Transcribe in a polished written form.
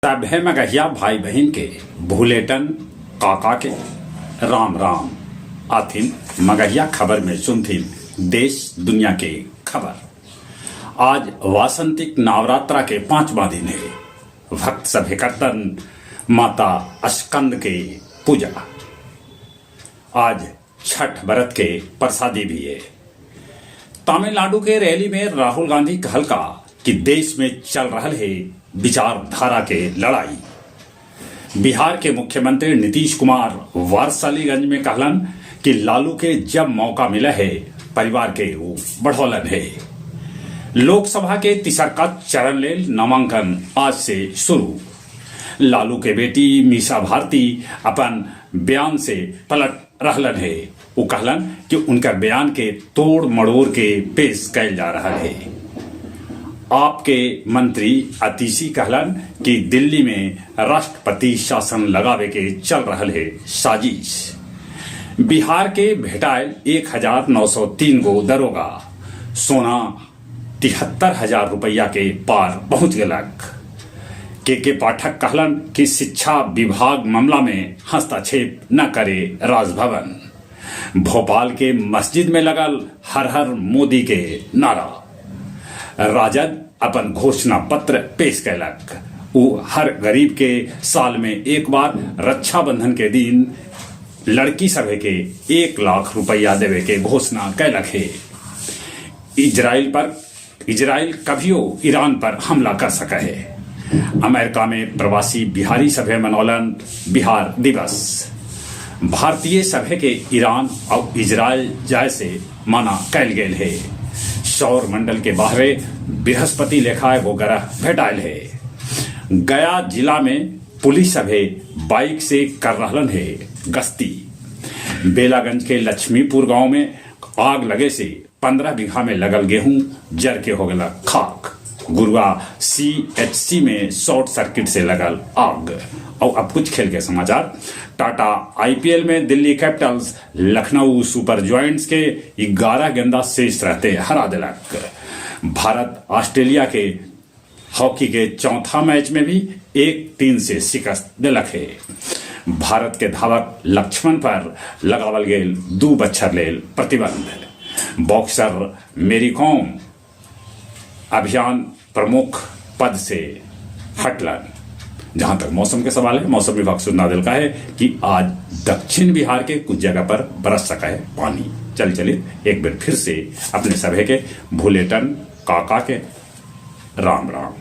सभे मगहिया भाई बहन के भूलेटन काका के राम राम आथिन मगहिया खबर में सुनथिन देश दुनिया के खबर। आज वासंतिक नवरात्रा के 5वां दिन है। भक्त सभे करतन माता अस्कंद के पूजा। आज छठ व्रत के प्रसादी भी है। तमिलनाडु के रैली में राहुल गांधी कहलका कि देश में चल रहा है विचारधारा के लड़ाई। बिहार के मुख्यमंत्री नीतीश कुमार वारसालीगंज में कहलन कि लालू के जब मौका मिला है परिवार के वो बढ़ोलन है। लोकसभा के तीसरका चरण ले नामांकन आज से शुरू। लालू के बेटी मीसा भारती अपन बयान से पलट रहलन है। वो कहलन कि उनका बयान के तोड़ मड़ोड़ के पेश कैल जा रहा है। आपके मंत्री अतीशी कहलन कि दिल्ली में राष्ट्रपति शासन लगावे के चल रहा है साजिश। बिहार के भेटायल 1903 गो दरोगा सोना 73,000 रुपया के पार पहुंच गलक। के पाठक कहलन कि शिक्षा विभाग मामला में हस्तक्षेप न करे राजभवन। भोपाल के मस्जिद में लगल हर हर मोदी के नारा। राजद अपन घोषणा पत्र पेश कैलक। वो हर गरीब के साल में एक बार रक्षाबंधन के दिन लड़की सभे के 1 लाख रुपया देवे के घोषणा कैलक है। इजराइल कभियो ईरान पर हमला कर सका है। अमेरिका में प्रवासी बिहारी सभे मनौलन बिहार दिवस। भारतीय सभे के ईरान और इजराइल जाय से माना कैल गेल है। सौर मंडल के बाहरे बृहस्पति लेखाए वो ग्रह भेटायल है। गया जिला में पुलिस सभे बाइक से कर रहलन है गश्ती। बेलागंज के लक्ष्मीपुर गांव में आग लगे से 15 बीघा में लगल गेहूं जर के हो गला खाक। गुरुआ CHC में शॉर्ट सर्किट से लगल आग। और अब कुछ खेल के समाचार। टाटा IPL में Delhi Capitals Lucknow super joints के 11 गेंदा शेष रहते हरा दिलक। भारत ऑस्ट्रेलिया के हॉकी के चौथा मैच में भी 1-3 से शिकस्त दिलक है। भारत के धावक लक्ष्मण पर लगावल गेल 2 बच्छर लेल प्रतिबंध। बॉक्सर मेरी कॉम अभियान प्रमुख पद से हटलन। जहां तक मौसम के सवाल है, मौसम विभाग सुना दिल का है कि आज दक्षिण बिहार के कुछ जगह पर बरस सका है पानी। चलिए एक बार फिर से अपने सभे के भूलेटन काका के राम राम।